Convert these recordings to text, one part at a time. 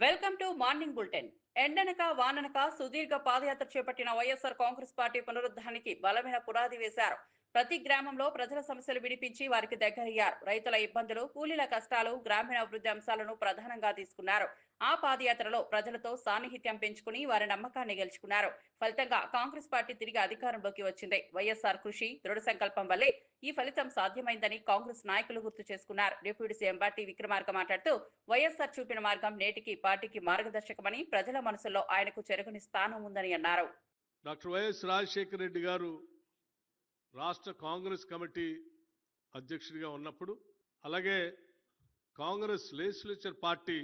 Welcome to morning bulletin. ఎండనక వాననక సుదీర్ఘ పాదయాత్ర చేపట్టిన వైఎస్ఆర్ కాంగ్రెస్ పార్టీ పునరుద్ధానికి బలమైన పునాది వేశారు. ప్రతి గ్రామంలో ప్రజల సమస్యలు వినిపించి వారికి దగ్గరయ్యారు. రైతుల ఇబ్బందులు, కూలీల కష్టాలు, గ్రామీణ అభివృద్ధి అంశాలను ప్రధానంగా తీసుకున్నారు. ఆ పాదయాత్రలో ప్రజలతో సాన్నిహిత్యం పెంచుకుని వారి నమ్మకాన్ని గెలుచుకున్నారు. ఫలితంగా కాంగ్రెస్ పార్టీ తిరిగి అధికారంలోకి వచ్చింది. వైఎస్ఆర్ కృషి, దృఢ సంకల్పం వల్లే ఈ ఫలితం సాధ్యమైందని కాంగ్రెస్ నాయకులు గుర్తు చేసుకున్నారు. డిప్యూటీ సీఎం బట్టి విక్రమార్క మాట్లాడుతూ వైఎస్ఆర్ చూపిన మార్గం నేటికి పార్టీకి మార్గదర్శకమని, ప్రజల మనసుల్లో ఆయనకు చెరగని స్థానం ఉందని అన్నారు. డాక్టర్ వైఎస్ రాజశేఖర రెడ్డి గారు రాష్ట్ర కాంగ్రెస్ కమిటీ అధ్యక్షుడిగా ఉన్నప్పుడు, అలాగే కాంగ్రెస్ లెజిస్లేచర్ పార్టీ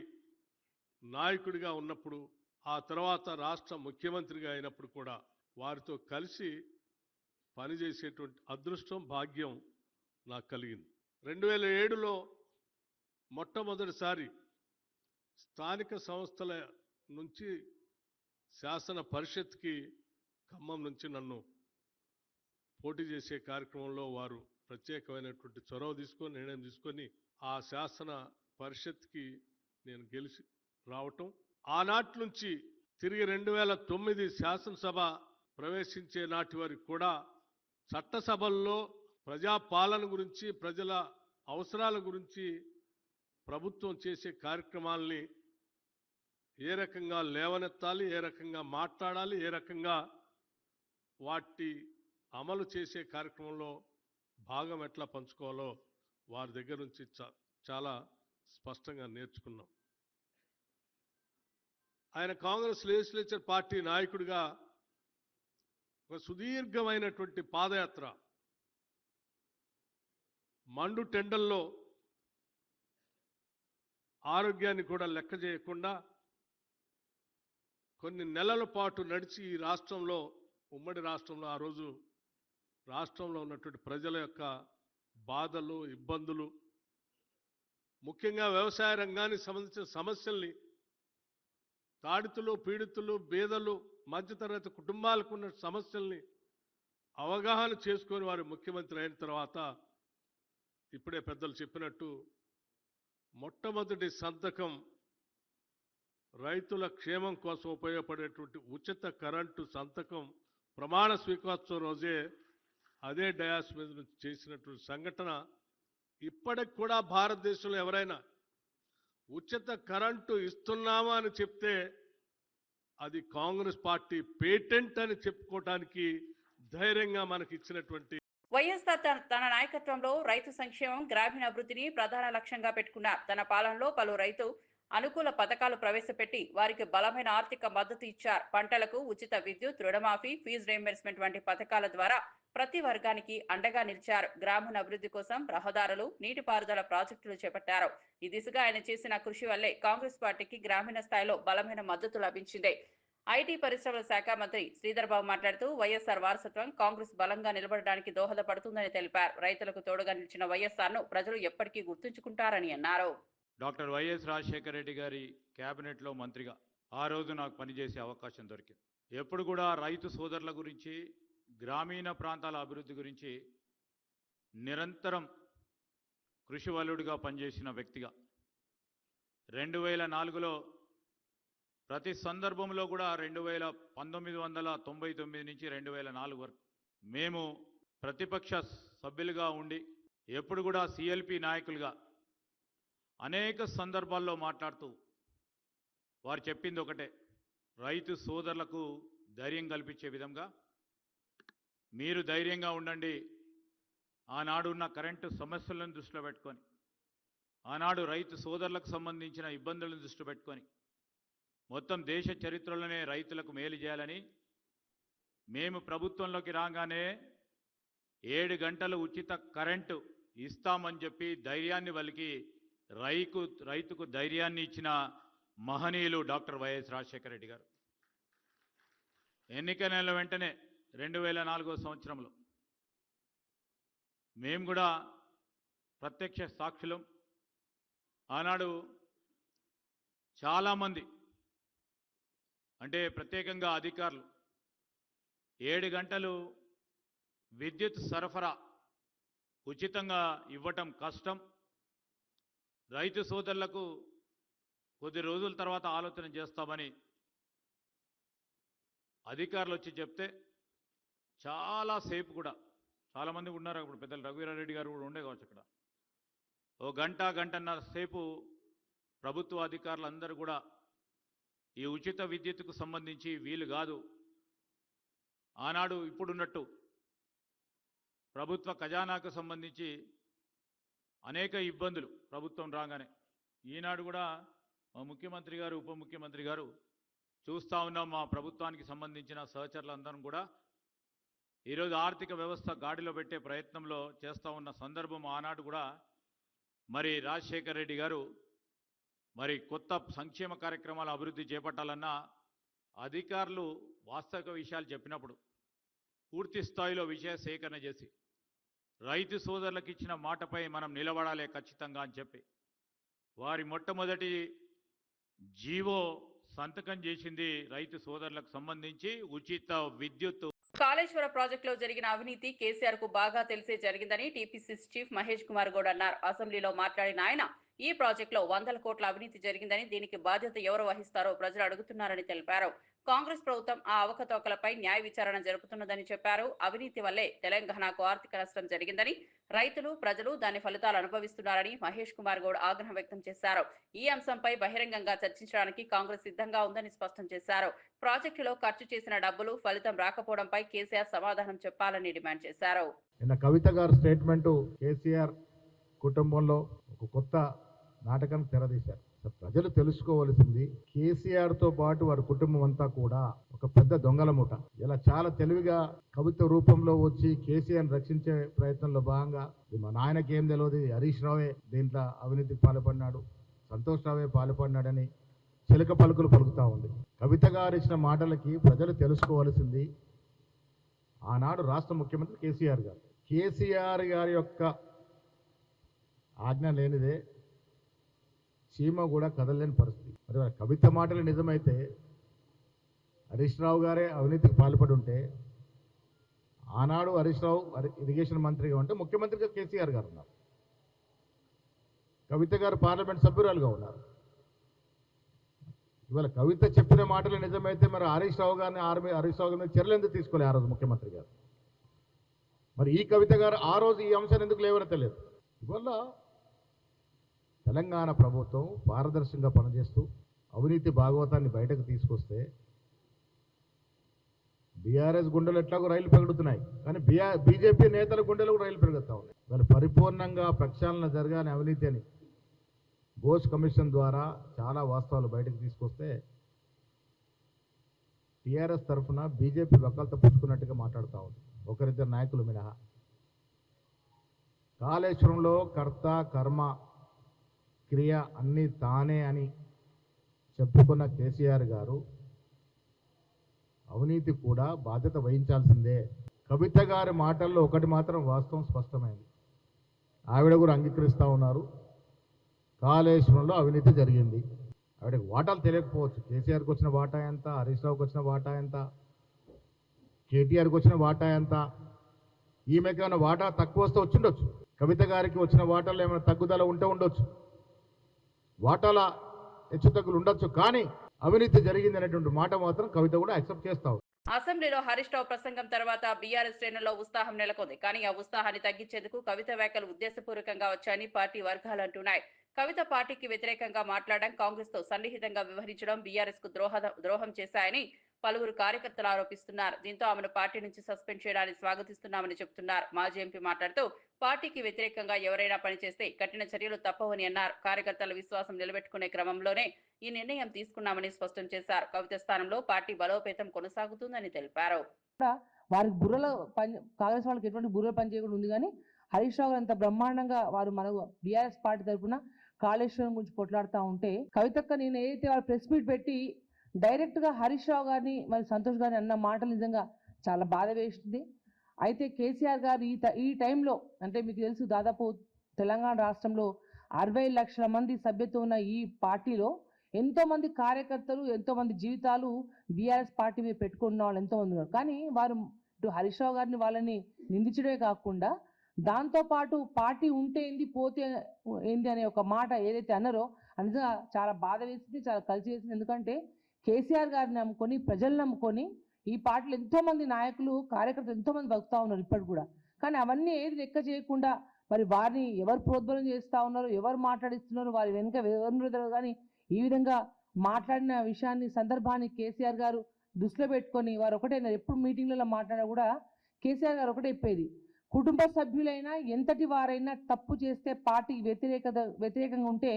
నాయకుడిగా ఉన్నప్పుడు, ఆ తర్వాత రాష్ట్ర ముఖ్యమంత్రిగా అయినప్పుడు కూడా వారితో కలిసి పనిచేసేటువంటి అదృష్టం, భాగ్యం నాకు కలిగింది. 2007లో మొట్టమొదటిసారి స్థానిక సంస్థల నుంచి శాసన పరిషత్కి ఖమ్మం నుంచి నన్ను పోటీ చేసే కార్యక్రమంలో వారు ప్రత్యేకమైనటువంటి చొరవ తీసుకొని, నిర్ణయం తీసుకొని ఆ శాసన పరిషత్కి నేను గెలిచి రావటం, ఆనాటి నుంచి తిరిగి 2009 శాసనసభ ప్రవేశించే నాటి వరకు కూడా చట్టసభల్లో ప్రజాపాలన గురించి, ప్రజల అవసరాల గురించి ప్రభుత్వం చేసే కార్యక్రమాల్ని ఏ రకంగా లేవనెత్తాలి, ఏ రకంగా మాట్లాడాలి, ఏ రకంగా వాటి అమలు చేసే కార్యక్రమంలో భాగం ఎట్లా పంచుకోవాలో వారి దగ్గర నుంచి చాలా స్పష్టంగా నేర్చుకున్నాం. ఆయన కాంగ్రెస్ లెజిస్లేచర్ పార్టీ నాయకుడిగా ఒక సుదీర్ఘమైనటువంటి పాదయాత్ర, మండు టెండల్లో ఆరోగ్యాన్ని కూడా లెక్క చేయకుండా కొన్ని నెలల పాటు నడిచి ఈ రాష్ట్రంలో, ఉమ్మడి రాష్ట్రంలో, ఆ రోజు రాష్ట్రంలో ఉన్నటువంటి ప్రజల యొక్క బాధలు, ఇబ్బందులు, ముఖ్యంగా వ్యవసాయ రంగానికి సంబంధించిన సమస్యల్ని, తాడితులు, పీడితులు, బీదలు, మధ్యతరగతి కుటుంబాలకు ఉన్న సమస్యల్ని అవగాహన చేసుకొని వారు ముఖ్యమంత్రి అయిన తర్వాత ఇప్పుడే పెద్దలు చెప్పినట్టు మొట్టమొదటి సంతకం రైతుల క్షేమం కోసం ఉపయోగపడేటువంటి ఉచిత కరెంటు సంతకం ప్రమాణ స్వీకారోత్సవం రోజే అదే డయాస్ మీద నుంచి చేసినటువంటి సంఘటన ఇప్పటికి కూడా భారతదేశంలో ఎవరైనా ఉచిత కరెంటు ఇస్తున్నామా అని చెప్తే అది కాంగ్రెస్ పార్టీ పేటెంట్ అని చెప్పుకోవడానికి ధైర్యంగా మనకి ఇచ్చినటువంటి వైఎస్ఆర్ తన నాయకత్వంలో రైతు సంక్షేమం, గ్రామీణ అభివృద్ధిని ప్రధాన లక్ష్యంగా పెట్టుకున్నారు. తన పాలనలో పలు రైతు అనుకూల పథకాలు ప్రవేశపెట్టి వారికి బలమైన ఆర్థిక మద్దతు ఇచ్చారు. పంటలకు ఉచిత విద్యుత్, రుణమాఫీ, ఫీజు రీయింబర్స్మెంట్ వంటి పథకాల ద్వారా ప్రతి వర్గానికి అండగా నిలిచారు. గ్రామీణ అభివృద్ధి కోసం రహదారులు, నీటిపారుదల ప్రాజెక్టులు చేపట్టారు. ఈ దిశగా ఆయన చేసిన కృషి వల్లే కాంగ్రెస్ పార్టీకి గ్రామీణ స్థాయిలో బలమైన మద్దతు లభించింది. ఐటీ పరిశ్రమల శాఖ మంత్రి శ్రీధర్ బాబు మాట్లాడుతూ వైఎస్ఆర్ వారసత్వం కాంగ్రెస్ బలంగా నిలబడడానికి దోహదపడుతుందని తెలిపారు. రైతులకు తోడుగా నిలిచిన వైఎస్ఆర్ ను ప్రజలు ఎప్పటికీ గుర్తుంచుకుంటారని అన్నారు. డాక్టర్ వైఎస్ రాజశేఖర రెడ్డి గారి క్యాబినెట్లో మంత్రిగా ఆ రోజు నాకు పనిచేసే అవకాశం దొరికింది. ఎప్పుడు కూడా రైతు సోదరుల గురించి, గ్రామీణ ప్రాంతాల అభివృద్ధి గురించి నిరంతరం కృషివలుడిగా పనిచేసిన వ్యక్తిగా 2004లో ప్రతి సందర్భంలో కూడా 1999 నుంచి 2004 వరకు మేము ప్రతిపక్ష సభ్యులుగా ఉండి ఎప్పుడు కూడా సిఎల్పి నాయకులుగా అనేక సందర్భాల్లో మాట్లాడుతూ వారు చెప్పింది ఒకటే, రైతు సోదరులకు ధైర్యం కల్పించే విధంగా మీరు ధైర్యంగా ఉండండి. ఆనాడు ఉన్న కరెంటు సమస్యలను దృష్టిలో పెట్టుకొని, ఆనాడు రైతు సోదరులకు సంబంధించిన ఇబ్బందులను దృష్టిలో పెట్టుకొని మొత్తం దేశ చరిత్రలోనే రైతులకు మేలు చేయాలని మేము ప్రభుత్వంలోకి రాగానే 7 గంటలు ఉచిత కరెంటు ఇస్తామని చెప్పి ధైర్యాన్ని వలికి రైతుకు ధైర్యాన్ని ఇచ్చిన మహనీయులు డాక్టర్ వైఎస్ రాజశేఖర రెడ్డి గారు. ఎన్నికల వెంటనే 2004 సంవత్సరంలో మేము కూడా ప్రత్యక్ష సాక్షులం. ఆనాడు చాలామంది, అంటే ప్రత్యేకంగా అధికారులు 7 గంటలు విద్యుత్ సరఫరా ఉచితంగా ఇవ్వటం కష్టం, రైతు సోదరులకు కొద్ది రోజుల తర్వాత ఆలోచన చేస్తామని అధికారులు వచ్చి చెప్తే చాలాసేపు కూడా చాలామంది ఉన్నారు. అప్పుడు పెద్దలు రఘువీరారెడ్డి గారు కూడా ఉండే కావచ్చు అక్కడ. ఓ గంటన్నర సేపు ప్రభుత్వ అధికారులు అందరూ కూడా ఈ ఉచిత విద్యుత్తుకు సంబంధించి వీలు కాదు, ఆనాడు ఇప్పుడున్నట్టు ప్రభుత్వ ఖజానాకు సంబంధించి అనేక ఇబ్బందులు ప్రభుత్వం రాగానే, ఈనాడు కూడా మా ముఖ్యమంత్రి గారు ఉప ముఖ్యమంత్రి గారు చూస్తూ ఉన్నాం. మా ప్రభుత్వానికి సంబంధించిన సహచరులందరం కూడా ఈరోజు ఆర్థిక వ్యవస్థ గాడిలో పెట్టే ప్రయత్నంలో చేస్తూ ఉన్న సందర్భం. ఆనాడు కూడా మరి రాజశేఖర్ రెడ్డి గారు మరి కొత్త సంక్షేమ కార్యక్రమాల అభివృద్ధి చేపట్టాలన్నా అధికారులు వాస్తవిక విషయాలు చెప్పినప్పుడు పూర్తి స్థాయిలో విషయ సేకరణ చేసి రైతు సోదరులకు ఇచ్చిన మాటపై మనం నిలబడాలి ఖచ్చితంగా అని చెప్పి వారి మొట్టమొదటి జీవో సంతకం చేసింది రైతు సోదరులకు సంబంధించి ఉచిత విద్యుత్. కాళేశ్వర ప్రాజెక్టులో జరిగిన అవినీతి కేసీఆర్ కు బాగా తెలిసే జరిగిందని టీపీసీసీ చీఫ్ మహేష్ కుమార్ గౌడ్ అన్నారు. అసెంబ్లీలో మాట్లాడిన ఆయన ఈ ప్రాజెక్టులో 100 కోట్ల అవినీతి జరిగిందని, దీనికి బాధ్యత ఎవరు వహిస్తారో ప్రజలు అడుగుతున్నారని తెలిపారు. కాంగ్రెస్ ప్రభుత్వం ఆ అవకతవకలపై న్యాయ విచారణ జరుపుతున్నదని చెప్పారు. అవినీతి వల్లే తెలంగాణకు ఆర్థిక నష్టం జరిగిందని, రైతులు ప్రజలు దాని ఫలితాలు అనుభవిస్తున్నారని మహేష్ కుమార్ గౌడ్ ఆగ్రహం వ్యక్తం చేశారు. ఈ అంశంపై బహిరంగంగా చర్చించడానికి కాంగ్రెస్ సిద్ధంగా ఉందని స్పష్టం చేశారు. ప్రాజెక్టులో ఖర్చు చేసిన డబ్బులు ఫలితం రాకపోవడంపై కేసీఆర్ సమాధానం చెప్పాలని డిమాండ్ చేశారు. కవిత గారి స్టేట్మెంట్ కేసీఆర్ కుటుంబంలో ఒక కొత్త నాటకానికి తెరదీశారు. ప్రజలు తెలుసుకోవలసింది, కేసీఆర్ తో పాటు వారి కుటుంబం అంతా కూడా ఒక పెద్ద దొంగల ముఠ. ఇలా చాలా తెలివిగా కవిత రూపంలో వచ్చి కేసీఆర్ రక్షించే ప్రయత్నంలో భాగంగా మా నాయనకి ఏం తెలియదు, హరీష్ రావే దీంట్లో అవినీతికి పాల్పడినాడు, సంతోష్ రావే పాల్పడినాడని చిలక పలుకులు పలుకుతా ఉంది. కవిత గారు ఇచ్చిన మాటలకి ప్రజలు తెలుసుకోవలసింది, ఆనాడు రాష్ట్ర ముఖ్యమంత్రి కేసీఆర్ గారి యొక్క ఆజ్ఞ లేనిదే చీమ కూడా కదలలేని పరిస్థితి. మరి కవిత మాటలు నిజమైతే హరీష్ రావు గారే అవినీతికి పాల్పడి ఉంటే, ఆనాడు హరీష్ రావు ఇరిగేషన్ మంత్రిగా ఉంటే ముఖ్యమంత్రిగా కేసీఆర్ గారు ఉన్నారు, కవిత గారు పార్లమెంట్ సభ్యురాలుగా ఉన్నారు. ఇవాళ కవిత చెప్పిన మాటలు నిజమైతే మరి హరీష్ రావు గారిని చర్యలు ఎందుకు తీసుకోలే ఆ రోజు ముఖ్యమంత్రి గారు? మరి ఈ కవిత గారు ఆ రోజు ఈ అంశాన్ని ఎందుకు లేవనెత్తలేదు? ఇవల్ల తెలంగాణ ప్రభుత్వం పారదర్శకంగా పనిచేస్తూ అవినీతి భాగవతాన్ని బయటకు తీసుకొస్తే బీఆర్ఎస్ గుండెలు ఎట్లాగో రైలు పెరుగుతున్నాయి, కానీ బీజేపీ నేతల గుండెలు కూడా రైలు పెరుగుతూ ఉన్నాయి. వాళ్ళు పరిపూర్ణంగా ప్రక్షాళన జరగాలని అవినీతి అని ఘోష్ కమిషన్ ద్వారా చాలా వాస్తవాలు బయటకు తీసుకొస్తే టీఆర్ఎస్ తరఫున బీజేపీ వకాలతో పుచ్చుకున్నట్టుగా మాట్లాడుతూ ఉంది, ఒకరిద్దరు నాయకులు మినహా. కాళేశ్వరంలో కర్త కర్మ క్రియ అన్నీ తానే అని చెప్పుకున్న కేసీఆర్ గారు అవినీతి కూడా బాధ్యత వహించాల్సిందే. కవిత గారి మాటల్లో ఒకటి మాత్రం వాస్తవం స్పష్టమైంది, ఆవిడ కూడా అంగీకరిస్తూ ఉన్నారు, కాళేశ్వరంలో అవినీతి జరిగింది. ఆవిడకి వాటాలు తెలియకపోవచ్చు, కేసీఆర్కి వచ్చిన వాటా ఎంత, హరీష్ రావుకి వచ్చిన వాటా ఎంత, కేటీఆర్కి వచ్చిన వాటా ఎంత, ఈమెకి ఏమైనా వాటా తక్కువ వస్తే వచ్చిండొచ్చు, కవిత గారికి వచ్చిన వాటాల్లో ఏమైనా తగ్గుదల ఉంటే ఉండొచ్చు, వాటాల హెచ్చుతగ్గులు ఉండొచ్చు, కానీ అవినీతి జరిగింది అనేటువంటి మాట మాత్రం కవిత కూడా యాక్సెప్ట్ చేస్తావు. అసెంబ్లీలో హరీష్ రావు ప్రసంగం తర్వాత బీఆర్ఎస్ శ్రేణుల్లో ఉత్సాహం నెలకొంది. కానీ ఆ ఉత్సాహాన్ని తగ్గించేందుకు కవిత వ్యాఖ్యలు ఉద్దేశపూర్వకంగా వచ్చాయని పార్టీ వర్గాలు అంటున్నాయి. కవిత పార్టీకి వ్యతిరేకంగా మాట్లాడడం, కాంగ్రెస్ తో సన్నిహితంగా వ్యవహరించడం బీఆర్ఎస్ కు ద్రోహం చేశాయని పలువురు కార్యకర్తలు ఆరోపిస్తున్నారు. దీంతో ఆమెను పార్టీ నుంచి సస్పెండ్ చేయడాన్ని స్వాగతిస్తున్నామని చెబుతున్నారు. మాజీ ఎంపీ మాట్లాడుతూ పార్టీకి వ్యతిరేకంగా ఎవరైనా పనిచేస్తే కఠిన చర్యలు తప్పవని అన్నారు. కార్యకర్తల విశ్వాసం నిలబెట్టుకునే క్రమంలోనే ఈ నిర్ణయం తీసుకున్నామని స్పష్టం చేశారు. కవిత స్థానంలో పార్టీ బలోపేతం కొనసాగుతుందని తెలిపారు. వారికి బుర్రలో కాంగ్రెస్ వాళ్ళకి ఎటువంటి బుర్రలో పని చేయకుండా ఉంది, కానీ హరీష్ రావు అంత బ్రహ్మాండంగా వారు మన బీఆర్ఎస్ పార్టీ తరఫున కాళేశ్వరం గురించి కొట్లాడుతూ ఉంటే, కవితక్క నేను ఏదైతే వాళ్ళు ప్రెస్ మీట్ పెట్టి డైరెక్ట్ గా హరీష్ రావు గారిని మరి సంతోష్ గారిని అన్న మాటలు నిజంగా చాలా బాధ వేస్తుంది. అయితే కేసీఆర్ గారు ఈ టైంలో, అంటే మీకు తెలుసు దాదాపు తెలంగాణ రాష్ట్రంలో 60 లక్షల మంది సభ్యత్వం ఉన్న ఈ పార్టీలో ఎంతో మంది కార్యకర్తలు, ఎంతో మంది జీవితాలు బీఆర్ఎస్ పార్టీ మీద పెట్టుకున్న వాళ్ళు ఎంతో మంది ఉన్నారు. కానీ వారు ఇటు హరీష్ రావు గారిని వాళ్ళని నిందించడమే కాకుండా దాంతో పాటు పార్టీ ఉంటే ఏంది పోతే ఏంది అనే ఒక మాట ఏదైతే అన్నారో నిజంగా చాలా బాధ వేసింది, చాలా కలిసి వేసింది. ఎందుకంటే కేసీఆర్ గారిని నమ్ముకొని, ప్రజలు నమ్ముకొని ఈ పార్టీలో ఎంతోమంది నాయకులు, కార్యకర్తలు ఎంతోమంది బతుకుతా ఉన్నారు ఇప్పటికి కూడా. కానీ అవన్నీ ఏది లెక్క చేయకుండా మరి వారిని ఎవరు ప్రోద్బలం చేస్తూ ఉన్నారు, ఎవరు మాట్లాడిస్తున్నారు, వారి వెనుక ఎవరు కానీ ఈ విధంగా మాట్లాడిన విషయాన్ని, సందర్భాన్ని కేసీఆర్ గారు దృష్టిలో పెట్టుకొని వారు ఒకటే, ఎప్పుడు మీటింగ్లలో మాట్లాడినా కూడా కేసీఆర్ గారు ఒకటే చెప్పేది, కుటుంబ సభ్యులైనా ఎంతటి వారైనా తప్పు చేస్తే పార్టీకి వ్యతిరేకంగా ఉంటే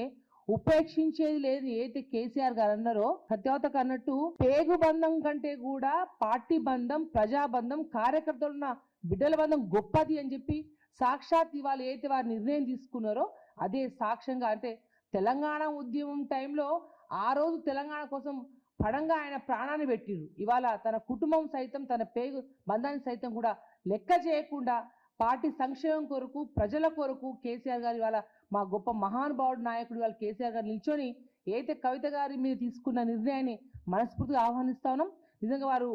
ఉపేక్షించేది లేదు. ఏదైతే కేసీఆర్ గారు అన్నారో, సత్యవతకు అన్నట్టు పేగు బంధం కంటే కూడా పార్టీ బంధం, ప్రజాబంధం, కార్యకర్తలున్న బిడ్డల బంధం గొప్పది అని చెప్పి సాక్షాత్ ఇవాళ ఏదైతే వారు నిర్ణయం తీసుకున్నారో అదే సాక్ష్యంగా, అంటే తెలంగాణ ఉద్యమం టైంలో ఆ రోజు తెలంగాణ కోసం పడంగా ఆయన ప్రాణాన్ని పెట్టిరు. ఇవాళ తన కుటుంబం సైతం, తన పేగు బంధాన్ని సైతం కూడా లెక్క చేయకుండా పార్టీ సంక్షేమం కొరకు, ప్రజల కొరకు కేసీఆర్ గారు ఇవాళ మా గొప్ప మహానుభావుడు నాయకుడు ఇవాళ కేసీఆర్ గారు నిల్చొని ఏదైతే కవిత గారి మీద తీసుకున్న నిర్ణయాన్ని మనస్ఫూర్తిగా ఆహ్వానిస్తా ఉన్నాం. నిజంగా వారు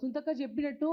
సుంతక్క చెప్పినట్టు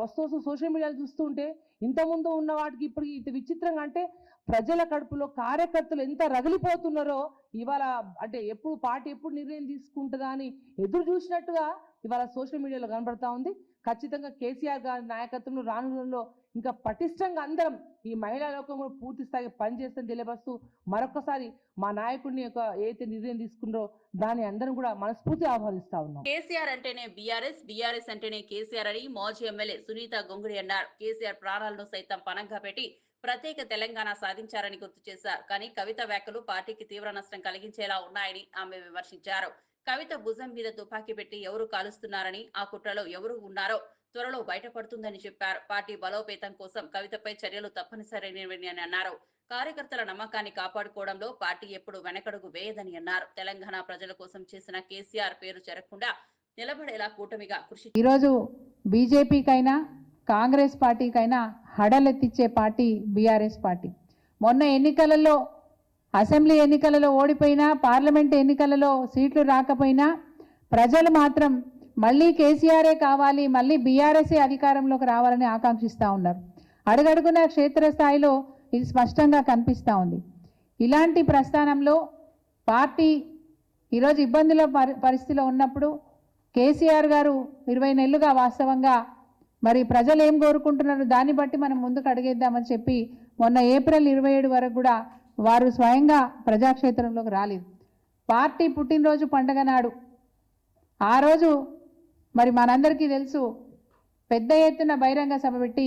వస్తూ సోషల్ మీడియాలో చూస్తూ ఉంటే ఇంతకుముందు ఉన్న వాటికి ఇప్పటికి ఇంత విచిత్రంగా, అంటే ప్రజల కడుపులో కార్యకర్తలు ఎంత రగిలిపోతున్నారో ఇవాళ, అంటే ఎప్పుడు పార్టీ ఎప్పుడు నిర్ణయం తీసుకుంటుందా అని ఎదురు చూసినట్టుగా ఇవాళ సోషల్ మీడియాలో కనబడతా ఉంది. ఖచ్చితంగా కేసీఆర్ గారి నాయకత్వంలో రానులో ఇంకా పటిష్టంగా అందరం ఈ మహిళా లోకం కూడా పూర్తి స్థాయిగా పనిచేస్తుందని తెలియపరుస్తూ మరొకసారి మా నాయకుడిని ఏదైతే నిర్ణయం తీసుకున్నారో దాన్ని అందరం కూడా మనస్ఫూర్తిగా ఆహ్వానిస్తా ఉన్నాం. కేసీఆర్ అంటేనే బీఆర్ఎస్, బీఆర్ఎస్ అంటేనే కేసీఆర్ అని మాజీ ఎమ్మెల్యే సునీత గొంగుడి అన్నారు. కేసీఆర్ ప్రాణాలను సైతం పణంగా పెట్టి ప్రత్యేక తెలంగాణ సాధించారని గుర్తు చేశారు. కానీ కవిత వ్యాఖ్యలు పార్టీకి తీవ్ర నష్టం కలిగించేలా ఉన్నాయని ఆమె విమర్శించారు. కవిత భుజం మీద తుపాకీ పెట్టి ఎవరు కాలుస్తున్నారని, ఆ కుట్రలో ఎవరు ఉన్నారో త్వరలో బయటపడుతుందని చెప్పారు. పార్టీ బలోపేతం కోసం కవితపై చర్యలు తప్పనిసరైనవి అని అన్నారు. కార్యకర్తల నమ్మకాన్ని కాపాడుకోవడంలో పార్టీ ఎప్పుడు వెనకడుగు వేయదని అన్నారు. తెలంగాణ ప్రజల కోసం చేసిన కేసీఆర్ పేరు చెరగకుండా నిలబడేలా కూటమిగా కృషి. ఈరోజు బీజేపీకైనా కాంగ్రెస్ పార్టీకైనా హడలెత్తిచ్చే పార్టీ బీఆర్ఎస్ పార్టీ. మొన్న ఎన్నికలలో, అసెంబ్లీ ఎన్నికలలో ఓడిపోయినా, పార్లమెంట్ ఎన్నికలలో సీట్లు రాకపోయినా ప్రజలు మాత్రం మళ్ళీ కేసీఆరే కావాలి, మళ్ళీ బీఆర్ఎస్ఏ అధికారంలోకి రావాలని ఆకాంక్షిస్తూ ఉన్నారు. అడుగడుగున క్షేత్రస్థాయిలో ఇది స్పష్టంగా కనిపిస్తూ ఉంది. ఇలాంటి ప్రస్థానంలో పార్టీ ఈరోజు ఇబ్బందుల పరిస్థితిలో ఉన్నప్పుడు కేసీఆర్ గారు 20 నెలలుగా వాస్తవంగా మరి ప్రజలు ఏం కోరుకుంటున్నారు దాన్ని బట్టి మనం ముందుకు అడిగేద్దామని చెప్పి మొన్న ఏప్రిల్ 27 వరకు కూడా వారు స్వయంగా ప్రజాక్షేత్రంలోకి రాలేదు. పార్టీ పుట్టినరోజు పండుగ నాడు ఆ రోజు మరి మనందరికీ తెలుసు, పెద్ద ఎత్తున బహిరంగ సభ పెట్టి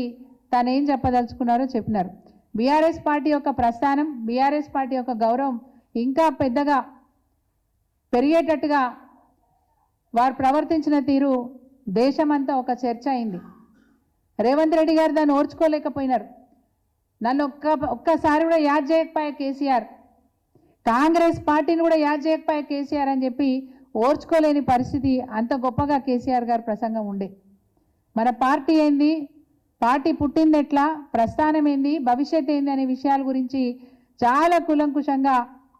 తాను ఏం చెప్పదలుచుకున్నారో చెప్పినారు. బీఆర్ఎస్ పార్టీ యొక్క ప్రస్థానం, బీఆర్ఎస్ పార్టీ యొక్క గౌరవం ఇంకా పెద్దగా పెరిగేటట్టుగా వారు ప్రవర్తించిన తీరు దేశమంతా ఒక చర్చ అయింది. రేవంత్ రెడ్డి గారు దాన్ని ఓర్చుకోలేకపోయినారు. నన్ను ఒక్కసారి కూడా యాద్ చేయకపోయా కేసీఆర్, కాంగ్రెస్ పార్టీని కూడా యాద్ చేయకపోయా కేసీఆర్ అని చెప్పి ఓర్చుకోలేని పరిస్థితి. అంత గొప్పగా కేసీఆర్ గారి ప్రసంగం ఉండే. మన పార్టీ ఏంది, పార్టీ పుట్టింది ఎట్లా, ప్రస్థానం ఏంది, భవిష్యత్ ఏంది అనే విషయాల గురించి చాలా కులంకుశంగా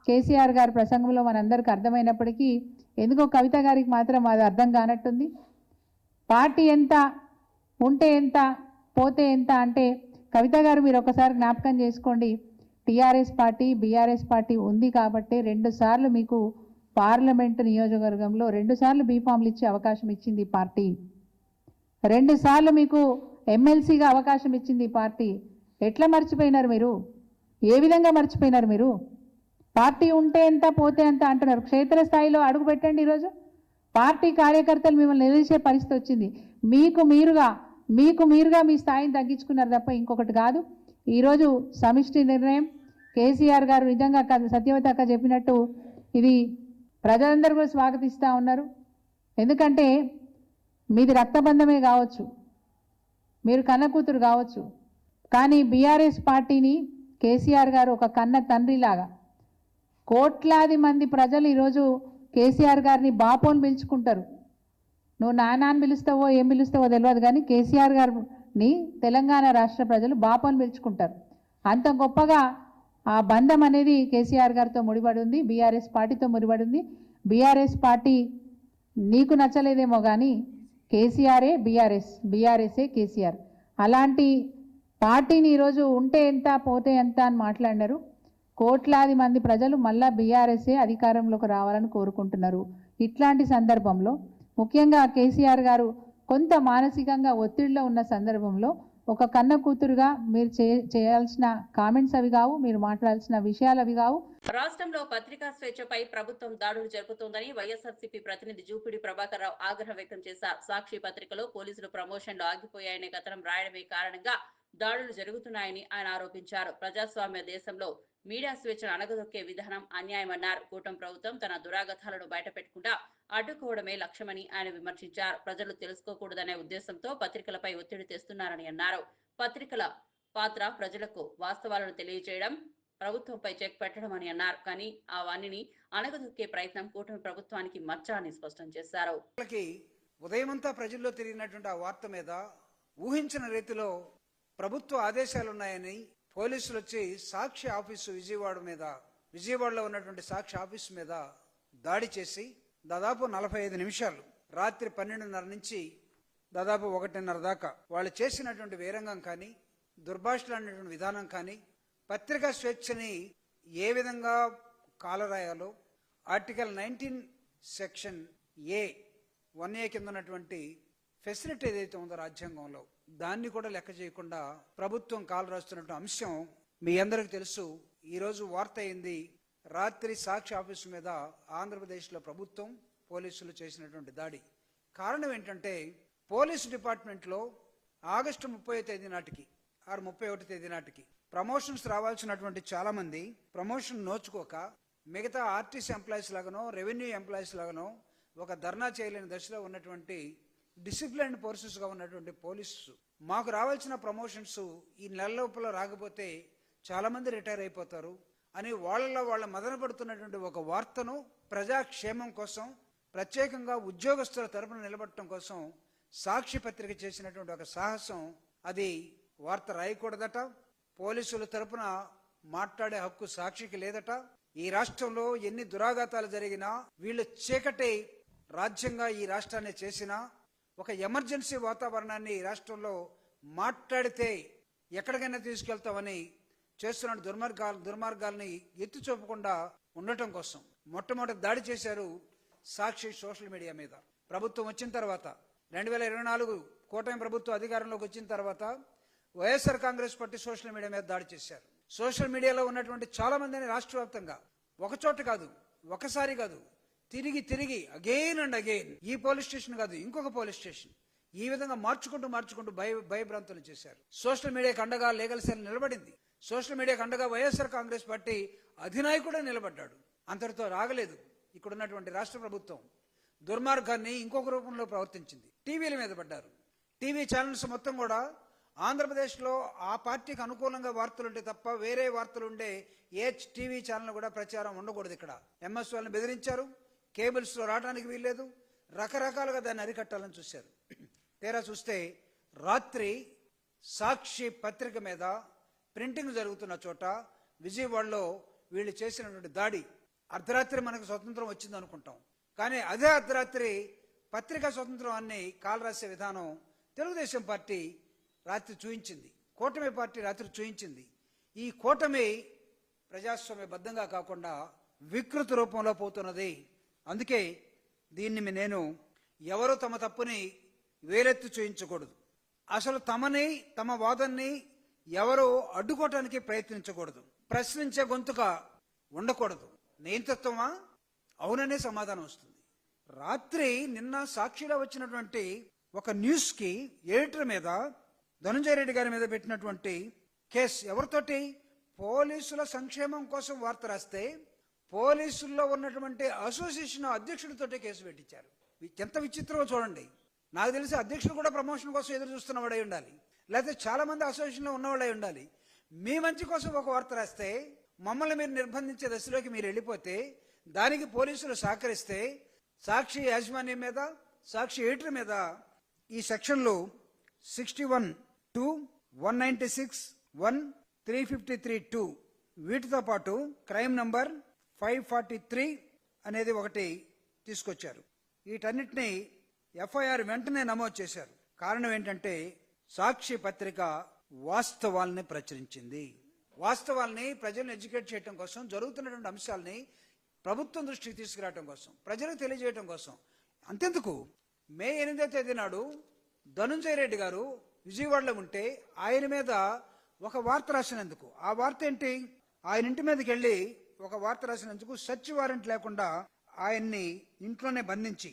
కేసీఆర్ గారి ప్రసంగంలో మనందరికీ అర్థమైనప్పటికీ ఎందుకో కవిత గారికి మాత్రం అది అర్థం కానట్టుంది. పార్టీ ఎంత ఉంటే ఎంత, పోతే ఎంత అంటే, కవిత గారు మీరు ఒకసారి జ్ఞాపకం చేసుకోండి, టీఆర్ఎస్ పార్టీ బీఆర్ఎస్ పార్టీ ఉంది కాబట్టి 2 సార్లు మీకు పార్లమెంటు నియోజకవర్గంలో 2 సార్లు బీఫామ్లు ఇచ్చే అవకాశం ఇచ్చింది ఈ పార్టీ, 2 సార్లు మీకు ఎమ్మెల్సీగా అవకాశం ఇచ్చింది ఈ పార్టీ. ఎట్లా మర్చిపోయినారు మీరు? ఏ విధంగా మర్చిపోయినారు మీరు? పార్టీ ఉంటే ఎంత, పోతే ఎంత అంటున్నారు. క్షేత్రస్థాయిలో అడుగు పెట్టండి. ఈరోజు పార్టీ కార్యకర్తలు మిమ్మల్ని నిలదీసే పరిస్థితి వచ్చింది. మీకు మీరుగా మీ స్థాయిని తగ్గించుకున్నారు తప్ప ఇంకొకటి కాదు. ఈరోజు సమిష్టి నిర్ణయం కేసీఆర్ గారు నిజంగా సత్యవతి అక్క చెప్పినట్టు ఇది ప్రజలందరూ కూడా స్వాగతిస్తూ ఉన్నారు. ఎందుకంటే మీది రక్తబంధమే కావచ్చు, మీరు కన్న కూతురు కావచ్చు, కానీ బీఆర్ఎస్ పార్టీని కేసీఆర్ గారు ఒక కన్న తండ్రిలాగా, కోట్లాది మంది ప్రజలు ఈరోజు కేసీఆర్ గారిని బాపోని పిలుచుకుంటారు. నువ్వు నాన్న అని పిలుస్తావో ఏం పిలుస్తావో తెలియదు, కానీ కేసీఆర్ గారిని తెలంగాణ రాష్ట్ర ప్రజలు బాపోని పిలుచుకుంటారు. అంత గొప్పగా ఆ బంధం అనేది కేసీఆర్ గారితో ముడిపడి ఉంది, బీఆర్ఎస్ పార్టీతో ముడిపడి ఉంది. బీఆర్ఎస్ పార్టీ నీకు నచ్చలేదేమో కానీ కేసీఆరే బీఆర్ఎస్, బీఆర్ఎస్ఏ కేసీఆర్. అలాంటి పార్టీని ఈరోజు ఉంటే ఎంత, పోతే ఎంత అని మాట్లాడినారు. కోట్లాది మంది ప్రజలు మళ్ళా బీఆర్ఎస్ఏ అధికారంలోకి రావాలని కోరుకుంటున్నారు. ఇట్లాంటి సందర్భంలో ముఖ్యంగా కేసీఆర్ గారు కొంత మానసికంగా ఒత్తిడిలో ఉన్న సందర్భంలో ఒక కన్న కూతురుగా మీరు చేయాల్సిన కామెంట్స్ అవి కావు, మీరు మాట్లాడాల్సిన విషయాలు అవి కావు. రాష్ట్రంలో పత్రికా స్వేచ్ఛపై ప్రభుత్వం దాడులు జరుపుతోందని వైఎస్ఆర్సీపీ ప్రతినిధి జూపిడి ప్రభాకర్ రావు ఆగ్రహం వ్యక్తం చేశారు. సాక్షి పత్రికలో పోలీసులు ప్రమోషన్లు ఆగిపోయాయనే కథనం రాయడమే కారణంగా దాడులు జరుగుతున్నాయని ఆయన ఆరోపించారు. ప్రజాస్వామ్య దేశంలో మీడియా స్వేచ్ఛను అణగదొక్కే విధానం అన్యాయమన్నారు. కూటమి ప్రభుత్వం తన దురాగతాలను బయటపెట్టకుండా అడ్డుకోవడమే లక్ష్యమని ఆయన విమర్శించారు. ప్రజలు తెలుసుకోకూడదనే ఉద్దేశంతో పత్రికలపై ఒత్తిడి తెస్తున్నారని అన్నారు. పత్రికల పాత్ర ప్రజలకు వాస్తవాలను తెలియజేయడం, ప్రభుత్వంపై చెక్ పెట్టడం అని అన్నారు. కానీ ఆ వాణిని అణగదొక్కే ప్రయత్నం కూటమి ప్రభుత్వానికి మచ్చ అని స్పష్టం చేశారు. ఉదయమంతా ప్రజల్లో తిరిగినటువంటి ఆ వార్త మీద ఊహించిన రీతిలో ప్రభుత్వ ఆదేశాలున్నాయని పోలీసులు వచ్చి సాక్షి ఆఫీసు విజయవాడలో ఉన్నటువంటి సాక్షి ఆఫీసు మీద దాడి చేసి దాదాపు 45 నిమిషాలు రాత్రి 12:30 నుంచి దాదాపు 1:30 దాకా వాళ్ళు చేసినటువంటి వీరంగం కానీ దుర్భాషలాడినటువంటి విధానం కానీ పత్రికా స్వేచ్ఛని ఏ విధంగా కాలరాయాలో ఆర్టికల్ 19 సెక్షన్ A కింద ఉన్నటువంటి ఫెసిలిటీ ఏదైతే ఉందో రాజ్యాంగంలో దాన్ని కూడా లెక్క చేయకుండా ప్రభుత్వం కాలు రాస్తున్నటువంటి అంశం మీ అందరికి తెలుసు. ఈరోజు వార్త అయింది, రాత్రి సాక్షి ఆఫీసు మీద ఆంధ్రప్రదేశ్లో ప్రభుత్వం పోలీసులు చేసినటువంటి దాడి. కారణం ఏంటంటే పోలీసు డిపార్ట్మెంట్లో ఆగస్టు 30వ తేదీ నాటికి 31వ తేదీ నాటికి ప్రమోషన్స్ రావాల్సినటువంటి చాలా మంది ప్రమోషన్ నోచుకోక మిగతా ఆర్టీసీ ఎంప్లాయీస్ లాగానో రెవెన్యూ ఎంప్లాయీస్ లాగానో ఒక ధర్నా చేయలేని దశలో ఉన్నటువంటి డిసిప్లిన్ ఫోర్సెస్గా ఉన్నటువంటి పోలీసు మాకు రావాల్సిన ప్రమోషన్స్ ఈ నెల లోపల రాకపోతే చాలా మంది రిటైర్ అయిపోతారు అని వాళ్ళ మదన పడుతున్నటువంటి ఒక వార్తను ప్రజాక్షేమం కోసం ప్రత్యేకంగా ఉద్యోగస్తుల తరపున నిలబడటం కోసం సాక్షి పత్రిక చేసినటువంటి ఒక సాహసం. అది వార్త రాయకూడదట, పోలీసుల తరపున మాట్లాడే హక్కు సాక్షికి లేదట. ఈ రాష్ట్రంలో ఎన్ని దురాఘాతాలు జరిగినా వీళ్ళు చీకటి రాజ్యంగా ఈ రాష్ట్రాన్ని చేసినా ఒక ఎమర్జెన్సీ వాతావరణాన్ని ఈ రాష్ట్రంలో మాట్లాడితే ఎక్కడికైనా తీసుకెళ్తామని చేస్తున్న దుర్మార్గాల్ని ఎత్తి చూపకుండా ఉండటం కోసం మొట్టమొదటి దాడి చేశారు సాక్షి సోషల్ మీడియా మీద. ప్రభుత్వం వచ్చిన తర్వాత 2024 కూటమి ప్రభుత్వం అధికారంలోకి వచ్చిన తర్వాత YSR Congress party social media మీద దాడి చేశారు. సోషల్ మీడియాలో ఉన్నటువంటి చాలా మందిని రాష్ట్ర వ్యాప్తంగా ఒకచోట కాదు, ఒకసారి కాదు, తిరిగి అగైన్ అండ్ అగైన్ ఈ పోలీస్ స్టేషన్ కాదు ఇంకొక పోలీస్ స్టేషన్ ఈ విధంగా మార్చుకుంటూ భయభ్రాంతులు చేశారు. సోషల్ మీడియాకు అండగా లీగల్ సెల్ నిలబడింది. సోషల్ మీడియాకు అండగా వైఎస్ఆర్ కాంగ్రెస్ పార్టీ అధినాయకుడే నిలబడ్డాడు. అంతటితో రాగలేదు. ఇక్కడ ఉన్నటువంటి రాష్ట్ర ప్రభుత్వం దుర్మార్గాన్ని ఇంకొక రూపంలో ప్రవర్తించింది. టీవీల మీద పడ్డారు. టీవీ ఛానల్స్ మొత్తం కూడా ఆంధ్రప్రదేశ్లో ఆ పార్టీకి అనుకూలంగా వార్తలుంటే తప్ప వేరే వార్తలుండే ఏ టీవీ ఛానల్ కూడా ప్రచారం ఉండకూడదు. ఇక్కడ ఎంఎస్ వాళ్ళని బెదిరించారు, కేబుల్స్లో రావడానికి వీల్లేదు, రకరకాలుగా దాన్ని అరికట్టాలని చూశారు. తీరా చూస్తే రాత్రి సాక్షి పత్రిక మీద ప్రింటింగ్ జరుగుతున్న చోట విజయవాడలో వీళ్ళు చేసినటువంటి దాడి, అర్ధరాత్రి మనకు స్వతంత్రం వచ్చింది అనుకుంటాం, కానీ అదే అర్ధరాత్రి పత్రికా స్వతంత్రం అన్ని కాలు రాసే విధానం తెలుగుదేశం పార్టీ రాత్రి చూయించింది, కూటమి పార్టీ రాత్రి చూయించింది. ఈ కూటమి ప్రజాస్వామ్యబద్ధంగా కాకుండా వికృత రూపంలో పోతున్నది. అందుకే దీన్ని నేను ఎవరు తమ తప్పుని వేలెత్తి చూయించకూడదు, అసలు తమ వాదనని ఎవరు అడ్డుకోవటానికి ప్రయత్నించకూడదు, ప్రశ్నించే గొంతుగా ఉండకూడదు. నియంతృత్వమా? అవుననే సమాధానం వస్తుంది. రాత్రి నిన్న సాక్షిలో వచ్చినటువంటి ఒక న్యూస్ కి ఎడిటర్ మీద ధనంజయ రెడ్డి గారి మీద పెట్టినటువంటి కేసు ఎవరితోటి? పోలీసుల సంక్షేమం కోసం వార్త రాస్తే పోలీసుల్లో ఉన్నటువంటి అసోసియేషన్ అధ్యక్షుడితోటి కేసు పెట్టించారు. ఎంత విచిత్రమో చూడండి. నాకు తెలిసి అధ్యక్షుడు కూడా ప్రమోషన్ కోసం ఎదురు చూస్తున్నవాడై ఉండాలి, లేకపోతే చాలా మంది అసోసియేషన్లో ఉన్నవాళ్ళై ఉండాలి. మీ మంచి కోసం ఒక వార్త రాస్తే మమ్మల్ని మీరు నిర్బంధించే దశలోకి మీరు వెళ్ళిపోతే దానికి పోలీసులు సహకరిస్తే సాక్షి యాజమాన్యం మీద, సాక్షి ఎడిటర్ మీద ఈ సెక్షన్లు 61(2), 196(1), 353(2) వీటితో పాటు క్రైమ్ నంబర్ 543 అనేది ఒకటి తీసుకొచ్చారు. వీటన్నిటిని ఎఫ్ఐఆర్ వెంటనే నమోదు చేశారు. కారణం ఏంటంటే సాక్షి పత్రిక వాస్తవాల్ని ప్రచురించింది. వాస్తవాల్ని ప్రజలను ఎడ్యుకేట్ చేయడం కోసం, జరుగుతున్నటువంటి అంశాలని ప్రభుత్వం దృష్టికి తీసుకురావడం కోసం, ప్రజలకు తెలియజేయడం కోసం. అంతెందుకు, మే 8వ తేదీ నాడు ధనుంజయ రెడ్డి గారు విజయవాడలో ఉంటే ఆయన మీద ఒక వార్త రాసినందుకు, ఆ వార్త ఏంటి, ఆయన ఇంటి మీదకి వెళ్ళి ఒక వార్త రాసినందుకు సెర్చ్ వారెంట్ లేకుండా ఆయన్ని ఇంట్లోనే బంధించి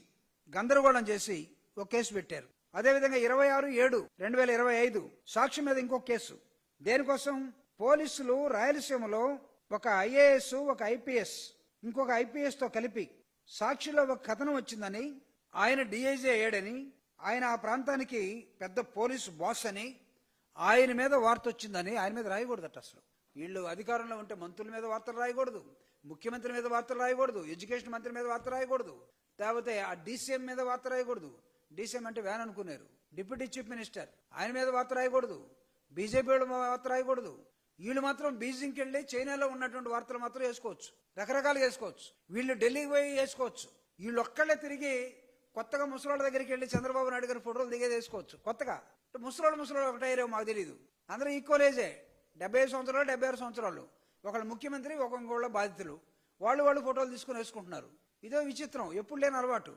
గందరగోళం చేసి ఒక కేసు పెట్టారు. అదేవిధంగా 26/7/2025 సాక్షి మీద ఇంకో కేసు. దేనికోసం? పోలీసులు రాయలసీమలో ఒక ఐఏఎస్, ఒక ఐపీఎస్, ఇంకొక ఐపీఎస్ తో కలిపి సాక్షిలో ఒక కథనం వచ్చిందని, ఆయన డిఐజీ అయ్యాడని, ఆయన ఆ ప్రాంతానికి పెద్ద పోలీసు బాస్ అని, ఆయన మీద వార్త వచ్చిందని ఆయన మీద రాయకూడదట. అసలు వీళ్ళు అధికారంలో ఉంటే మంత్రుల మీద వార్తలు రాయకూడదు, ముఖ్యమంత్రి మీద వార్తలు రాయకూడదు, ఎడ్యుకేషన్ మంత్రి మీద వార్త రాయకూడదు, లేకపోతే ఆ డీసీఎం మీద వార్త రాయకూడదు. డీసీఎం అంటే వ్యాన్ అనుకున్నారు. డిప్యూటీ చీఫ్ మినిస్టర్, ఆయన మీద వార్త రాయకూడదు, బీజేపీ వాళ్ళు వార్త రాయకూడదు. వీళ్ళు మాత్రం బీజింగ్కి వెళ్ళి చైనాలో ఉన్నటువంటి వార్తలు మాత్రం వేసుకోవచ్చు, రకరకాలుగా వేసుకోవచ్చు. వీళ్ళు ఢిల్లీకి పోయి వేసుకోవచ్చు. వీళ్ళు ఒక్కళ్ళే తిరిగి కొత్తగా ముసలోళ్ళ దగ్గరికి వెళ్ళి చంద్రబాబు నాయుడు గారి ఫోటోలు దిగేది వేసుకోవచ్చు. కొత్తగా ముసలోళ్ళు ఒకటైరే మాకు తెలియదు. అందరూ ఈక్వల్ ఏజే, 75 సంవత్సరాలు 76 సంవత్సరాలు. ఒకళ్ళు ముఖ్యమంత్రి, ఇంకోళ్ళ బాధితులు, వాళ్ళు ఫోటోలు తీసుకుని వేసుకుంటున్నారు. ఇదో విచిత్రం, ఎప్పుడు లేని అలవాటు.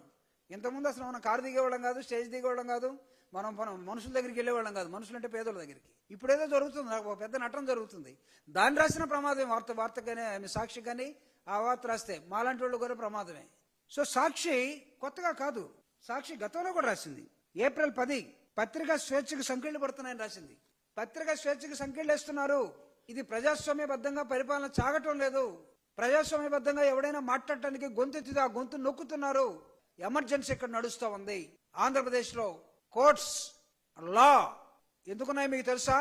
ఇంతకుముందు అసలు మనం కారు దిగేవాళ్ళం కాదు, స్టేజ్ దిగేవాళ్ళం కాదు, మనం మనుషుల దగ్గరికి వెళ్ళేవాళ్ళం కాదు, మనుషులు అంటే పేదోళ్ళ దగ్గరికి. ఇప్పుడేదో జరుగుతుంది, ఒక పెద్ద నటన జరుగుతుంది. దాన్ని రాసిన ప్రమాదం. వార్త కానీ సాక్షి కానీ ఆ వార్త రాస్తే మాలాంటి వాళ్ళు కూడా ప్రమాదమే. సో సాక్షి కొత్తగా కాదు, సాక్షి గతంలో కూడా రాసింది. ఏప్రిల్ 10 పత్రికా స్వేచ్ఛకు సంకెళ్లు పడుతున్నాయని రాసింది. పత్రికా స్వేచ్ఛకు సంకెళ్లు వేస్తున్నారు. ఇది ప్రజాస్వామ్యబద్ధంగా పరిపాలన సాగటం లేదు. ప్రజాస్వామ్యబద్ధంగా ఎవడైనా మాట్లాడటానికి గొంతెత్తితే ఆ గొంతు నొక్కుతున్నారు. ఎమర్జెన్సీ ఇక్కడ నడుస్తూ ఉంది. ఆంధ్రప్రదేశ్ లో కోర్ట్స్, లా ఎందుకున్నాయి మీకు తెలుసా?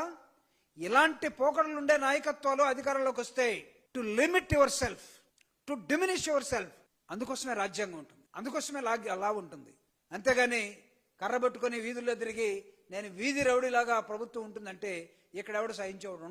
ఇలాంటి పోకడలుండే నాయకత్వాలు అధికారంలోకి వస్తే to limit your self, to diminish your self. అందుకోసమే రాజ్యాంగం ఉంటుంది, అందుకోసమే లా ఉంటుంది. అంతేగాని కర్రబెట్టుకుని వీధుల్లో తిరిగి నేను వీధి రౌడీలాగా ప్రభుత్వం ఉంటుందంటే ఇక్కడ ఎవడు సహించేవాడు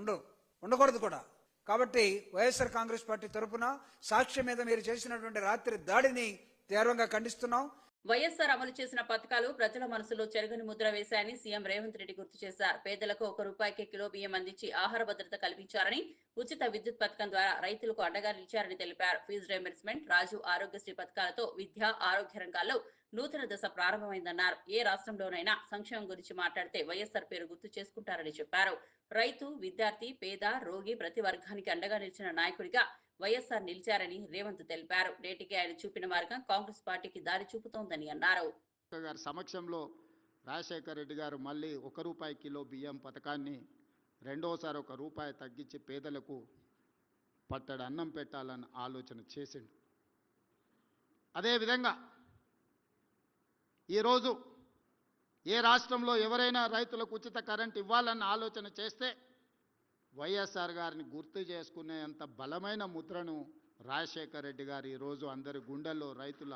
ఉండకూడదు కూడా. కాబట్టి వైఎస్ఆర్ కాంగ్రెస్ పార్టీ తరఫున సాక్షి మీద మీరు చేసినటువంటి రాత్రి దాడిని తీవ్రంగా ఖండిస్తున్నాం. వైఎస్ఆర్ అమలు చేసిన పథకాలు ప్రజల మనసులో చెరగని ముద్ర వేశాయని సీఎం రేవంత్ రెడ్డి గుర్తు చేశారు. పేదలకు ₹1 కిలో బియ్యం అందించి ఆహార భద్రత కల్పించారని, ఉచిత విద్యుత్ పథకం ద్వారా రైతులకు అండగా నిలిచారని తెలిపారు. ఫీజు రియంబర్స్మెంట్, రాజు ఆరోగ్యశ్రీ పథకాలతో విద్య, ఆరోగ్య రంగాల్లో నూతన దశ ప్రారంభమైందన్నారు. ఏ రాష్ట్రంలోనైనా సంక్షేమం గురించి మాట్లాడితే వైఎస్ఆర్ పేరు గుర్తు చేసుకుంటారని చెప్పారు. రైతు, విద్యార్థి, పేద, రోగి ప్రతి వర్గానికి అండగా నిలిచిన నాయకుడిగా వైఎస్ఆర్ నిలిచారని రేవంత్ తెలిపారు. నేటికి ఆయన చూపిన మార్గం కాంగ్రెస్ పార్టీకి దారి చూపుతోందని అన్నారు. గారి సమక్షంలో రాజశేఖర రెడ్డి గారు మళ్ళీ ₹1 కిలో బియ్యం పథకాన్ని రెండోసారి ₹1 తగ్గించి పేదలకు పట్టడి అన్నం పెట్టాలని ఆలోచన చేసిండు. అదేవిధంగా ఈరోజు ఏ రాష్ట్రంలో ఎవరైనా రైతులకు ఉచిత కరెంట్ ఇవ్వాలన్న ఆలోచన చేస్తే వైఎస్ఆర్ గారిని గుర్తు చేసుకునేంత బలమైన ముద్రను రాజశేఖర రెడ్డి గారు ఈరోజు అందరి గుండెల్లో రైతుల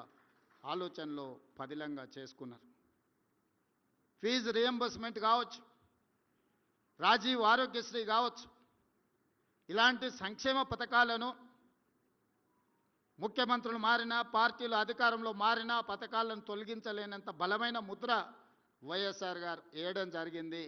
ఆలోచనలో పదిలంగా చేసుకున్నారు. ఫీజు రియంబర్స్మెంట్ కావచ్చు, రాజీవ్ ఆరోగ్యశ్రీ కావచ్చు, ఇలాంటి సంక్షేమ పథకాలను ముఖ్యమంత్రులు మారినా, పార్టీలు అధికారంలో మారినా పథకాలను తొలగించలేనంత బలమైన ముద్ర వైఎస్ఆర్ గారు వేయడం జరిగింది.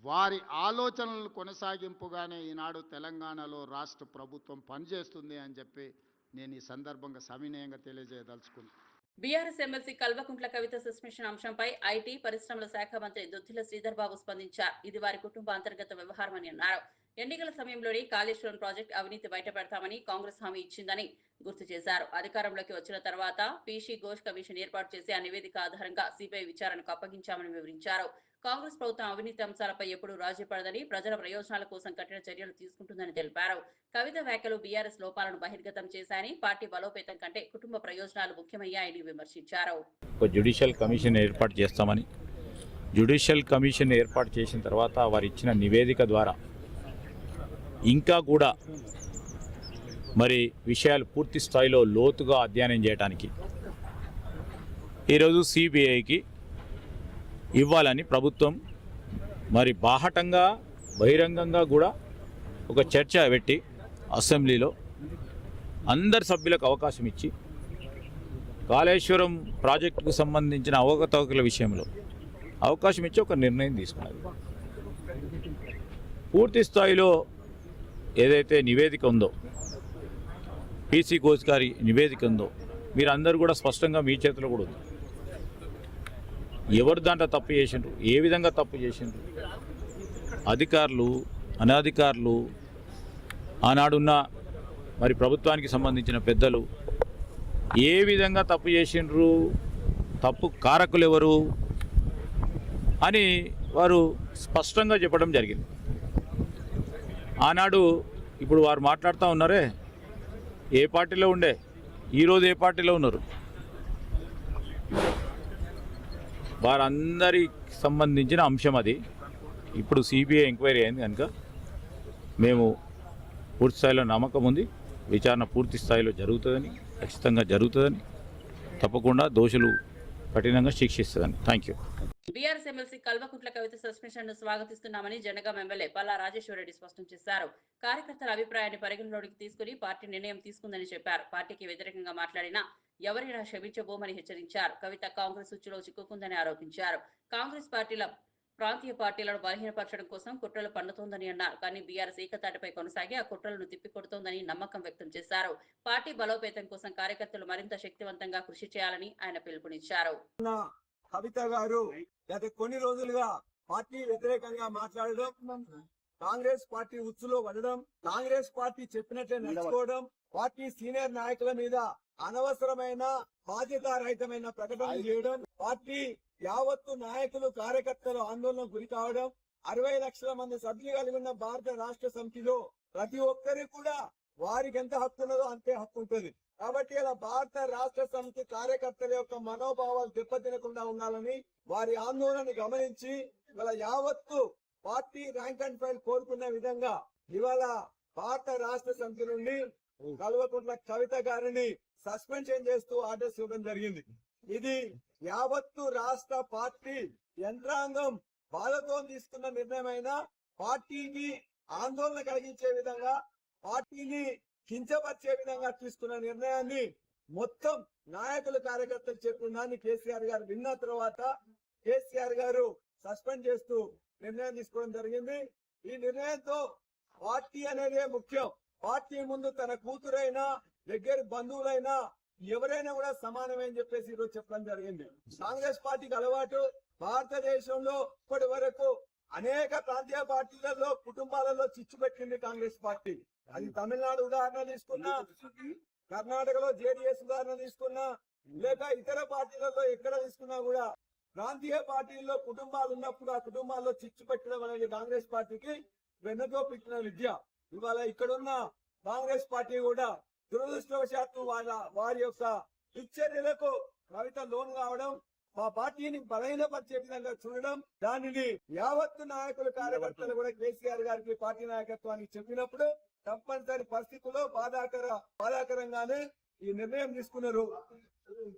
వారి ఆలోచనలు కొనసాగింపుగానే ఈనాడు తెలంగాణలో రాష్ట్ర ప్రభుత్వం పనిచేస్తుంది అని చెప్పి నేను ఈ సందర్భంగా సవినయంగా తెలియజేయదలుచుకున్నాను. BRS MLC Kalvakuntla Kavitha suspension అంశంపై ఐటీ పరిశ్రమల శాఖ మంత్రి దుద్దిల శ్రీధర్ బాబు స్పందించారు. ఇది వారి కుటుంబ అంతర్గత వ్యవహారమని అన్నారు. ఎన్నికల సమయంలోనే కాళేశ్వరం ప్రాజెక్టు అవినీతి బయటపెడతామని కాంగ్రెస్ హామీ ఇచ్చిందని గుర్తు చేశారు. అధికారంలోకి వచ్చిన తర్వాత పీసీ ఘోష్ కమిషన్ ఏర్పాటు చేసి ఆ నివేదిక ఆధారంగా సిబిఐ విచారణకు అప్పగించామని వివరించారు. కాంగ్రెస్ ప్రభుత్వం అవినీతి అంశాలపై ఎప్పుడూ రాజీ పడదని, ప్రజల ప్రయోజనాల కోసం కఠిన చర్యలు తీసుకుంటుందని తెలిపారు. కవిత వ్యాఖ్యలు బీఆర్ఎస్ లోపాలను బహిర్గతం చేశాయని, పార్టీ బలోపేతం కంటే కుటుంబ ప్రయోజనాలు ముఖ్యమయ్యాయని విమర్శించారు. జ్యుడిషియల్ కమిషన్ ఏర్పాటు చేస్తామని, జ్యుడిషియల్ కమిషన్ ఏర్పాటు చేసిన తర్వాత వారు ఇచ్చిన నివేదిక ద్వారా ఇంకా కూడా మరి విషయాలు పూర్తి స్థాయిలో లోతుగా అధ్యయనం చేయడానికి ఈరోజు సిబిఐకి ఇవ్వాలని ప్రభుత్వం మరి బాహటంగా బహిరంగంగా కూడా ఒక చర్చ పెట్టి అసెంబ్లీలో అందరి సభ్యులకు అవకాశం ఇచ్చి కాళేశ్వరం ప్రాజెక్టుకు సంబంధించిన అవకతవకల విషయంలో అవకాశం ఇచ్చి ఒక నిర్ణయం తీసుకున్నది. పూర్తి స్థాయిలో ఏదైతే నివేదిక ఉందో, పీసీ ఘోష్ గారి నివేదిక ఉందో, మీరందరూ కూడా స్పష్టంగా మీ చేతిలో కూడా ఉంది. ఎవరు దాంట్లో తప్పు చేసిండ్రు, ఏ విధంగా తప్పు చేసిండ్రు, అధికారులు అనధికారులు, ఆనాడున్న మరి ప్రభుత్వానికి సంబంధించిన పెద్దలు ఏ విధంగా తప్పు చేసిండ్రు, తప్పు కారకులు ఎవరు అని వారు స్పష్టంగా చెప్పడం జరిగింది. ఆనాడు ఇప్పుడు వారు మాట్లాడుతూ ఉన్నారే, ఏ పార్టీలో ఉండే, ఈరోజు ఏ పార్టీలో ఉన్నారు, వారందరికి సంబంధించిన అంశం అది. ఇప్పుడు సిబిఐ ఎంక్వైరీ అయింది కనుక మేము పూర్తి స్థాయిలో నమ్మకం ఉంది, విచారణ పూర్తి స్థాయిలో జరుగుతుందని, ఖచ్చితంగా జరుగుతుందని, తప్పకుండా దోషులు కఠినంగా శిక్షిస్తుందని. Thank you. BRS MLC Kalvakuntla Kavitha suspension ను స్వాగతిస్తున్నామని జనగాం ఎమ్మెల్యే పల్లా రాజేశ్వరరెడ్డి స్పష్టం చేశారు. కార్యకర్తల అభిప్రాయాన్ని పరిగణలోకి తీసుకుని పార్టీ నిర్ణయం తీసుకుందని చెప్పారు. పార్టీకి వ్యతిరేకంగా మాట్లాడినా ఎవరైనా క్షమించబోమని హెచ్చరించారు. కవిత కాంగ్రెస్ ఉచ్చులో చిక్కుకుందని ఆరోపించారు. కాంగ్రెస్ పార్టీల ప్రాంతీయ పార్టీలను బలహీనపరచడం కోసం కుట్రలు పన్నుతోందని అన్నారు. కానీ బీఆర్ఎస్ ఏకతాటిపై కొనసాగి ఆ కుట్రలను తిప్పికొడుతోందని నమ్మకం వ్యక్తం చేశారు. పార్టీ బలోపేతం కోసం కార్యకర్తలు మరింత శక్తివంతంగా కృషి చేయాలని ఆయన పిలుపునిచ్చారు. కవిత గారు గత కొన్ని రోజులుగా పార్టీ వ్యతిరేకంగా మాట్లాడడం, కాంగ్రెస్ పార్టీ ఉచ్చులో పడడం, కాంగ్రెస్ పార్టీ చెప్పినట్లే నడుచుకోవడం, పార్టీ సీనియర్ నాయకుల మీద అనవసరమైన బాధ్యతారహితమైన ప్రకటనలు చేయడం, పార్టీ యావత్తు నాయకులు కార్యకర్తలు ఆందోళనకు గురి కావడం, 60 లక్షల మంది సభ్యులు కలిగి ఉన్న భారత రాష్ట్ర సమితిలో ప్రతి ఒక్కరికి కూడా వారికి ఎంత హక్కు ఉన్నదో అంతే హక్కు ఉంటుంది. కాబట్టి ఇలా భారత రాష్ట్ర సమితి కార్యకర్తల యొక్క మనోభావాలు దెబ్బతినకుండా ఉండాలని వారి ఆందోళనని గమనించి ఇవాళ యావత్తు పార్టీ ర్యాంక్ అండ్ ఫైల్ కోరుకున్న విధంగా ఇవాళ భారత రాష్ట్ర సమితి నుండి కల్వకుంట్ల కవిత గారిని సస్పెన్షన్ చేస్తూ ఆర్డర్స్ ఇవ్వడం జరిగింది. ఇది యావత్తు రాష్ట్ర పార్టీ యంత్రాంగం బాధతో తీసుకున్న నిర్ణయమైన, పార్టీకి ఆందోళన కలిగించే విధంగా, పార్టీని కించపరిచే విధంగా తీసుకున్న నిర్ణయాన్ని మొత్తం నాయకులు కార్యకర్తలు చెప్పిన దాన్ని కేసీఆర్ గారు విన్న తర్వాత కేసీఆర్ గారు సస్పెండ్ చేస్తూ నిర్ణయం తీసుకోవడం జరిగింది. ఈ నిర్ణయంతో పార్టీ అనేదే ముఖ్యం. పార్టీ ముందు తన కూతురైనా దగ్గర బంధువులైనా ఎవరైనా కూడా సమానమని చెప్పేసి ఈరోజు చెప్పడం జరిగింది. కాంగ్రెస్ పార్టీకి అలవాటు భారతదేశంలో ఇప్పటి వరకు అనేక ప్రాంతీయ పార్టీలలో కుటుంబాలలో చిచ్చు పెట్టింది కాంగ్రెస్ పార్టీ. అది తమిళనాడు ఉదాహరణ తీసుకున్నా, కర్ణాటకలో జేడీఎస్ ఉదాహరణ తీసుకున్నా, లేక ఇతర పార్టీలలో ఎక్కడ తీసుకున్నా కూడా ప్రాంతీయ పార్టీల్లో కుటుంబాలు ఉన్నప్పుడు ఆ కుటుంబాల్లో చిచ్చు పెట్టడం అనేది కాంగ్రెస్ పార్టీకి వెన్నతో పెట్టిన విద్య. ఇవాళ ఇక్కడున్న కాంగ్రెస్ పార్టీ కూడా దురదృష్టవశాత్తు వారి యొక్క దుశ్చర్యలకు కవిత లోన్ కావడం, మా పార్టీని బలహీనపరిచే విధంగా చూడడం, దానిని యావత్తు నాయకులు కార్యకర్తలు కూడా కేసీఆర్ గారికి పార్టీ నాయకత్వానికి చెప్పినప్పుడు తప్పనిసరి పరిస్థితుల్లో బాధాకరంగానే ఈ నిర్ణయం తీసుకున్నారు.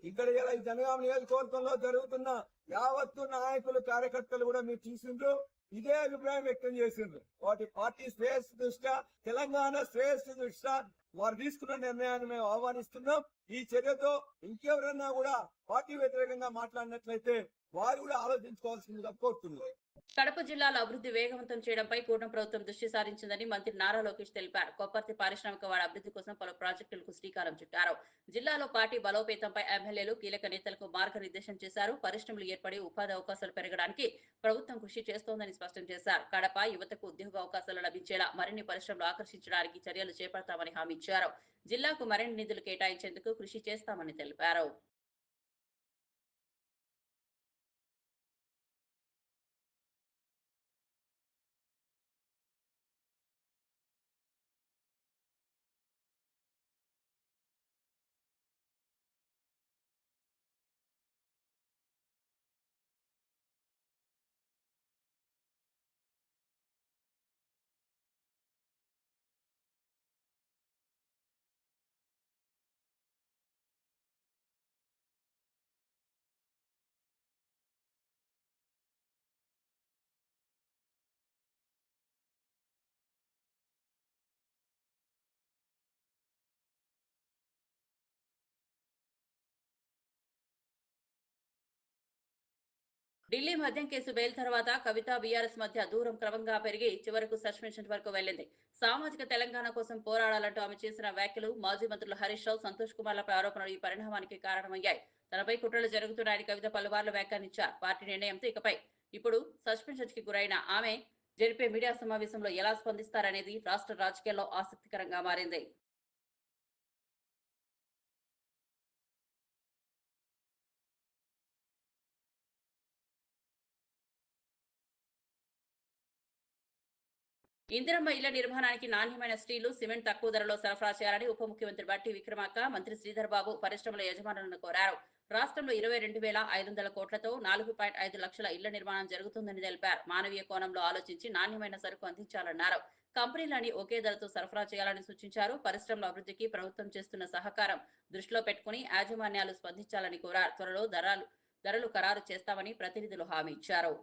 ఇక్కడ ఇలా ఈ జనగామ నియోజకవర్గంలో జరుగుతున్న యావత్తు నాయకులు కార్యకర్తలు కూడా మీరు చూసిండ్రు, ఇదే అభిప్రాయం వ్యక్తం చేసిండ్రు. వాటి పార్టీ శ్రేయస్సు దృష్ట్యా, తెలంగాణ శ్రేయస్సు దృష్ట్యా వారు తీసుకున్న నిర్ణయాన్ని మేము ఆహ్వానిస్తున్నాం. ఈ చర్యతో ఇంకెవరన్నా కూడా పార్టీ వ్యతిరేకంగా మాట్లాడినట్లయితే వారు కూడా ఆలోచించుకోవాల్సిందిగా కోరుతున్నారు. కడప జిల్లాలో అభివృద్ధి వేగవంతం చేయడంపై కూటమి ప్రభుత్వం దృష్టి సారించిందని మంత్రి నారా లోకేష్ తెలిపారు. కొప్పర్తి పారిశ్రామిక వాడ అభివృద్ధి కోసం పలు ప్రాజెక్టులకు శ్రీకారం చుట్టారు. జిల్లాలో పార్టీ బలోపేతంపై ఎమ్మెల్యేలు కీలక నేతలకు మార్గనిర్దేశం చేశారు. పరిశ్రమలు ఏర్పడి ఉపాధి అవకాశాలు పెరగడానికి ప్రభుత్వం కృషి చేస్తోందని స్పష్టం చేశారు. కడప యువతకు ఉద్యోగ అవకాశాలు లభించేలా మరిన్ని పరిశ్రమలు ఆకర్షించడానికి చర్యలు చేపడతామని హామీ ఇచ్చారు. జిల్లాకు మరిన్ని నిధులు కేటాయించేందుకు కృషి చేస్తామని తెలిపారు. ఢిల్లీ మద్యం కేసు బెయిల్ తర్వాత కవిత బీఆర్ఎస్ మధ్య దూరం క్రమంగా పెరిగి చివరకు సస్పెన్షన్ వరకు వెళ్లింది. సామాజిక తెలంగాణ కోసం పోరాడాలంటూ ఆమె చేసిన వ్యాఖ్యలు, మాజీ మంత్రులు హరీష్ రావు, సంతోష్ కుమార్లపై ఆరోపణలు ఈ పరిణామానికి కారణమయ్యాయి. తనపై కుట్రలు జరుగుతున్నాయని కవిత పలుమార్లు వ్యాఖ్యానించారు. పార్టీ నిర్ణయంతో ఇకపై ఇప్పుడు సస్పెన్షన్ కి గురైన ఆమె జరిపే మీడియా సమావేశంలో ఎలా స్పందిస్తారనేది రాష్ట్ర రాజకీయాల్లో ఆసక్తికరంగా మారింది. ఇందిరమ్మ ఇళ్ల నిర్మాణానికి నాణ్యమైన స్టీలు, సిమెంట్ తక్కువ ధరలో సరఫరా చేయాలని ఉప ముఖ్యమంత్రి బట్టి విక్రమార్క, మంత్రి శ్రీధర్ బాబు పరిశ్రమల యజమానులను కోరారు. రాష్ట్రంలో 22,500 కోట్లతో 4.5 లక్షల ఇళ్ల నిర్మాణం జరుగుతుందని తెలిపారు. మానవీయ కోణంలో ఆలోచించి నాణ్యమైన సరుకు అందించాలన్నారు. కంపెనీలని ఒకే ధరతో సరఫరా చేయాలని సూచించారు. పరిశ్రమల అభివృద్ధికి ప్రభుత్వం చేస్తున్న సహకారం దృష్టిలో పెట్టుకుని యాజమాన్యాలు స్పందించాలని కోరారు. త్వరలో ధరలు ఖరారు చేస్తామని ప్రతినిధులు హామీ ఇచ్చారు.